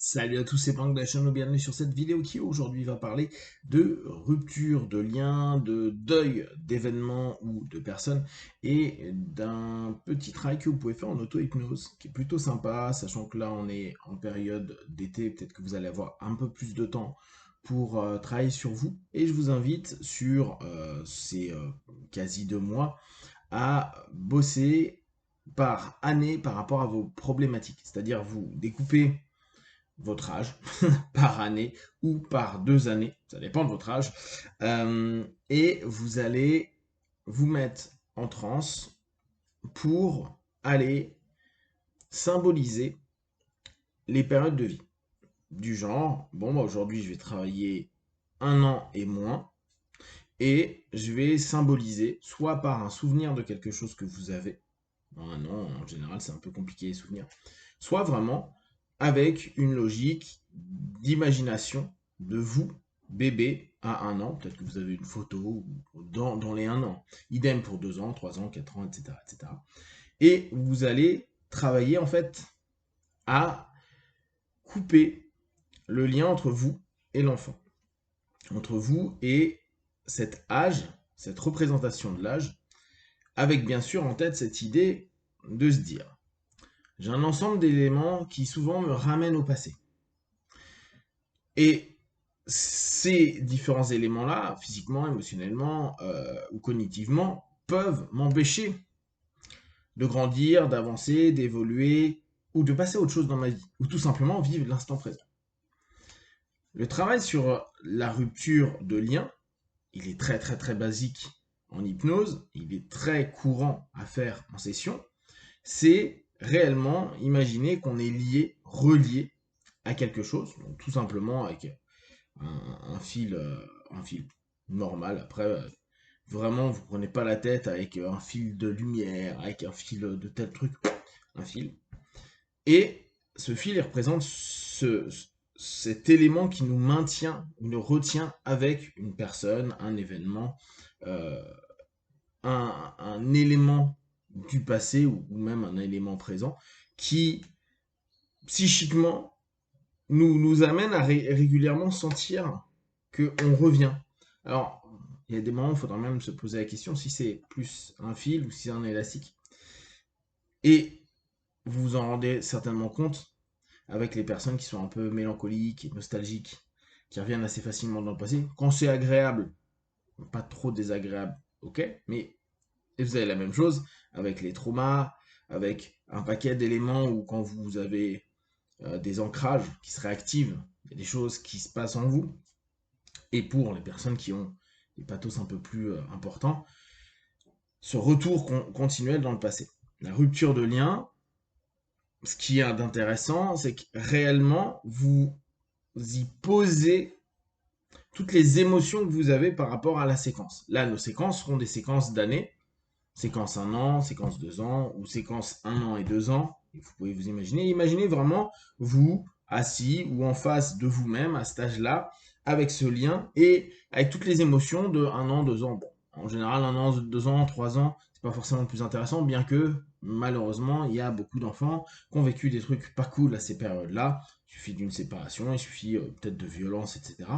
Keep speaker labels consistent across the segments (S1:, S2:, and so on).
S1: Salut à tous, c'est Planck de la chaîne, bienvenue sur cette vidéo qui aujourd'hui va parler de rupture de liens, de deuil d'événements ou de personnes et d'un petit travail que vous pouvez faire en auto-hypnose qui est plutôt sympa, sachant que là on est en période d'été, peut-être que vous allez avoir un peu plus de temps pour travailler sur vous et je vous invite sur ces quasi 2 mois à bosser par année par rapport à vos problématiques, c'est-à-dire vous découpez votre âge par année ou par 2 années, ça dépend de votre âge, et vous allez vous mettre en transe pour aller symboliser les périodes de vie. Du genre, bon, bah aujourd'hui je vais travailler 1 an et moins, et je vais symboliser soit par un souvenir de quelque chose que vous avez, en 1 an en général c'est un peu compliqué les souvenirs, soit vraiment avec une logique d'imagination de vous, bébé, à 1 an. Peut-être que vous avez une photo dans les 1 an. Idem pour 2 ans, 3 ans, 4 ans, etc., etc. Et vous allez travailler en fait à couper le lien entre vous et l'enfant. Entre vous et cet âge, cette représentation de l'âge, avec bien sûr en tête cette idée de se dire, j'ai un ensemble d'éléments qui souvent me ramènent au passé. Et ces différents éléments-là, physiquement, émotionnellement ou cognitivement, peuvent m'empêcher de grandir, d'avancer, d'évoluer ou de passer à autre chose dans ma vie, ou tout simplement vivre l'instant présent. Le travail sur la rupture de lien, il est très très très basique en hypnose, il est très courant à faire en session, c'est réellement imaginer qu'on est lié, relié à quelque chose, donc tout simplement avec un fil normal. Après, vraiment, vous prenez pas la tête avec un fil de lumière, avec un fil de tel truc, un fil. Et ce fil, il représente cet élément qui nous maintient, nous retient avec une personne, un événement, euh, un élément du passé ou même un élément présent qui, psychiquement, nous amène à régulièrement sentir qu'on revient. Alors, il y a des moments où il faudra même se poser la question si c'est plus un fil ou si c'est un élastique. Et vous vous en rendez certainement compte avec les personnes qui sont un peu mélancoliques et nostalgiques, qui reviennent assez facilement dans le passé. Quand c'est agréable, pas trop désagréable, ok, mais vous avez la même chose avec les traumas, avec un paquet d'éléments où quand vous avez des ancrages qui se réactivent, il y a des choses qui se passent en vous. Et pour les personnes qui ont des pathos un peu plus importants, ce retour continuel dans le passé. La rupture de lien, ce qui est d'intéressant, c'est que réellement, vous y posez toutes les émotions que vous avez par rapport à la séquence. Là, nos séquences seront des séquences d'années, séquence 1 an, séquence 2 ans, ou séquence 1 an et 2 ans. Et vous pouvez vous imaginer. Imaginez vraiment vous assis ou en face de vous-même à cet âge-là, avec ce lien et avec toutes les émotions de 1 an, 2 ans. Bon, en général, 1 an, 2 ans, 3 ans, c'est pas forcément le plus intéressant, bien que malheureusement, il y a beaucoup d'enfants qui ont vécu des trucs pas cool à ces périodes-là. Il suffit d'une séparation, il suffit peut-être de violence, etc.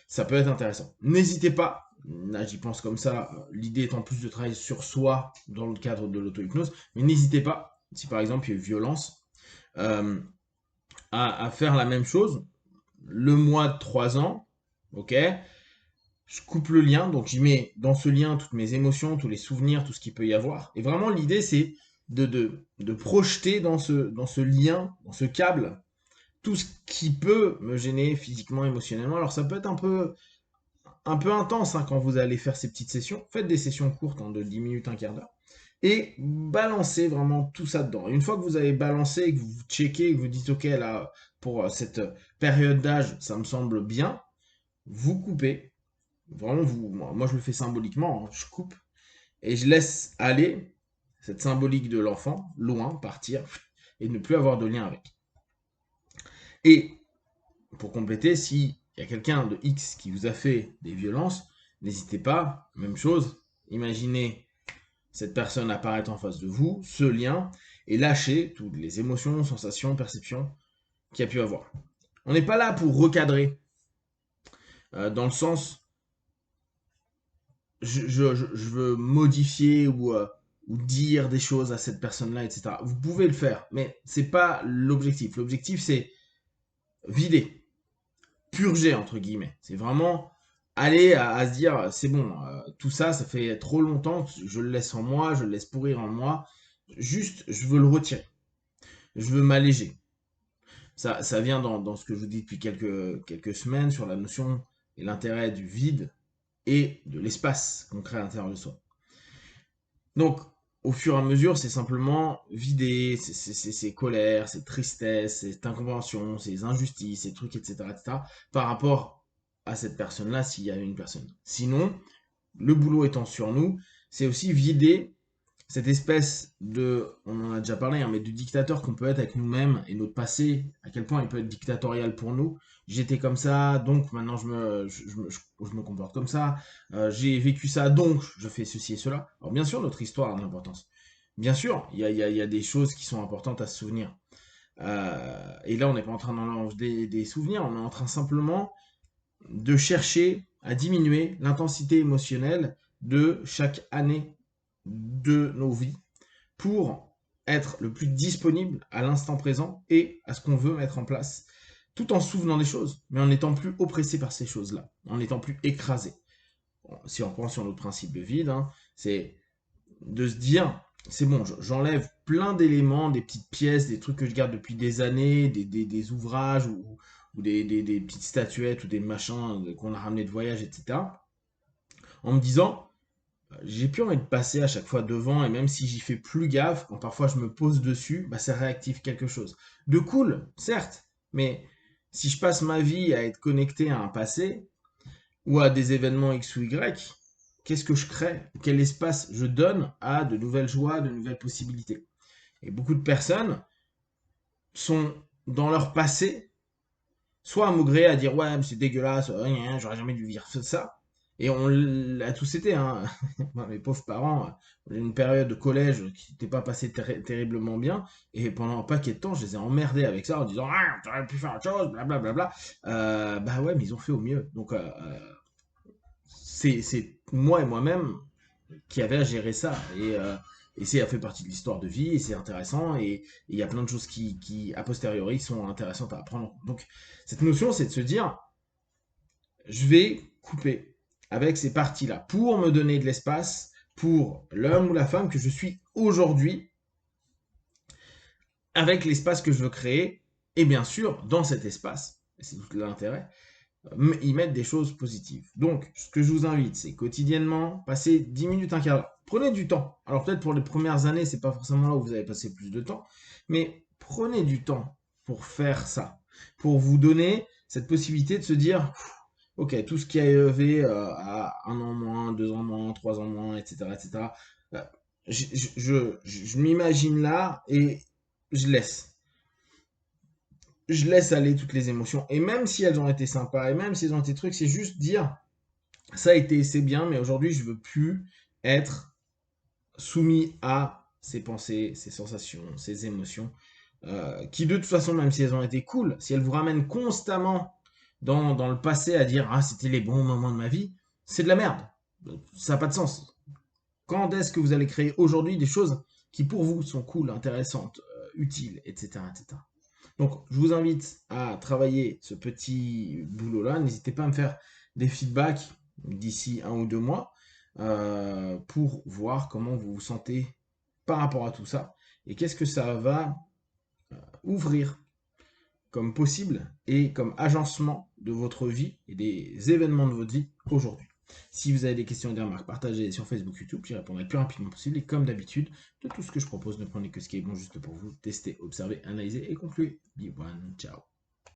S1: Ça peut être intéressant. N'hésitez pas, là j'y pense comme ça, l'idée étant plus de travailler sur soi dans le cadre de l'auto-hypnose, mais n'hésitez pas, si par exemple il y a eu violence, euh, à faire la même chose, le mois de 3 ans, ok, je coupe le lien, donc j'y mets dans ce lien toutes mes émotions, tous les souvenirs, tout ce qu'il peut y avoir, et vraiment l'idée c'est de projeter dans ce lien, dans ce câble, tout ce qui peut me gêner physiquement, émotionnellement. Alors ça peut être un peu intense hein, quand vous allez faire ces petites sessions. Faites des sessions courtes hein, de 10 minutes, un quart d'heure. Et balancez vraiment tout ça dedans. Et une fois que vous avez balancé et que vous checkez et que vous dites ok là pour cette période d'âge ça me semble bien, vous coupez. Vraiment moi je le fais symboliquement, hein, je coupe et je laisse aller cette symbolique de l'enfant loin, partir et ne plus avoir de lien avec. Et pour compléter, s'il y a quelqu'un de X qui vous a fait des violences, n'hésitez pas, même chose, imaginez cette personne apparaître en face de vous, ce lien, et lâchez toutes les émotions, sensations, perceptions qu'il y a pu avoir. On n'est pas là pour recadrer, dans le sens, je veux modifier ou dire des choses à cette personne-là, etc. Vous pouvez le faire, mais c'est pas l'objectif. L'objectif, c'est vider, purger, entre guillemets. C'est vraiment aller à se dire, c'est bon, tout ça, ça fait trop longtemps, je le laisse en moi, je le laisse pourrir en moi. Juste, je veux le retirer. Je veux m'alléger. Ça vient dans ce que je vous dis depuis quelques semaines sur la notion et l'intérêt du vide et de l'espace qu'on crée à l'intérieur de soi. Donc, au fur et à mesure, c'est simplement vider ces colères, ces tristesses, ces incompréhensions, ces injustices, ces trucs, etc., par rapport à cette personne-là, s'il y a une personne. Sinon, le boulot étant sur nous, c'est aussi vider cette espèce de, on en a déjà parlé, hein, mais de dictateur qu'on peut être avec nous-mêmes et notre passé, à quel point il peut être dictatorial pour nous. J'étais comme ça, donc maintenant je me comporte comme ça. J'ai vécu ça, donc je fais ceci et cela. Alors bien sûr, notre histoire a de l'importance. Bien sûr, il y a des choses qui sont importantes à se souvenir. Et là, on n'est pas en train d'enlever des souvenirs, on est en train simplement de chercher à diminuer l'intensité émotionnelle de chaque année de nos vies pour être le plus disponible à l'instant présent et à ce qu'on veut mettre en place, tout en se souvenant des choses, mais en n'étant plus oppressé par ces choses-là, en n'étant plus écrasé. Bon, si on prend sur notre principe de vide, hein, c'est de se dire, c'est bon, j'enlève plein d'éléments, des petites pièces, des trucs que je garde depuis des années, des ouvrages ou des petites statuettes ou des machins qu'on a ramenés de voyage, etc. En me disant, j'ai plus envie de passer à chaque fois devant, et même si j'y fais plus gaffe, quand parfois je me pose dessus, bah ça réactive quelque chose. De cool, certes, mais si je passe ma vie à être connecté à un passé, ou à des événements X ou Y, qu'est-ce que je crée? Quel espace je donne à de nouvelles joies, de nouvelles possibilités? Et beaucoup de personnes sont dans leur passé, soit à maugréer, à dire ouais, mais c'est dégueulasse, j'aurais jamais dû vivre ça. Et on l'a tous été, hein. Moi, mes pauvres parents, j'ai une période de collège qui n'était pas passée terriblement bien, et pendant un paquet de temps, je les ai emmerdés avec ça en disant ah, t'aurais pu faire autre chose, blablabla. Bah ouais, mais ils ont fait au mieux. Donc c'est moi et moi-même qui avait à gérer ça. Et ça fait partie de l'histoire de vie, et c'est intéressant, et il y a plein de choses qui, a posteriori, sont intéressantes à apprendre. Donc, cette notion, c'est de se dire, je vais couper avec ces parties-là pour me donner de l'espace pour l'homme ou la femme que je suis aujourd'hui, avec l'espace que je veux créer, et bien sûr, dans cet espace, et c'est tout l'intérêt, y mettre des choses positives. Donc, ce que je vous invite, c'est quotidiennement, passer 10 minutes, un quart d'heure. Prenez du temps. Alors peut-être pour les premières années, c'est pas forcément là où vous allez passer plus de temps, mais prenez du temps pour faire ça, pour vous donner cette possibilité de se dire, ok, tout ce qui a élevé à 1 an moins, 2 ans moins, 3 ans moins, etc., etc. euh, je m'imagine là et je laisse aller toutes les émotions. Et même si elles ont été sympas, et même si elles ont été trucs, c'est juste dire, ça a été, c'est bien, mais aujourd'hui, je veux plus être soumis à ces pensées, ces sensations, ces émotions, qui de toute façon, même si elles ont été cool, si elles vous ramènent constamment dans le passé à dire, ah, c'était les bons moments de ma vie, c'est de la merde. Ça n'a pas de sens. Quand est-ce que vous allez créer aujourd'hui des choses qui pour vous sont cool, intéressantes, utiles, etc., etc. Donc, je vous invite à travailler ce petit boulot-là. N'hésitez pas à me faire des feedbacks d'ici 1 ou 2 mois pour voir comment vous vous sentez par rapport à tout ça et qu'est-ce que ça va ouvrir comme possible et comme agencement de votre vie et des événements de votre vie aujourd'hui. Si vous avez des questions et des remarques, partagez sur Facebook, YouTube, j'y répondrai le plus rapidement possible. Et comme d'habitude, de tout ce que je propose, ne prenez que ce qui est bon juste pour vous. Testez, observez, analysez et concluez. Be one, ciao.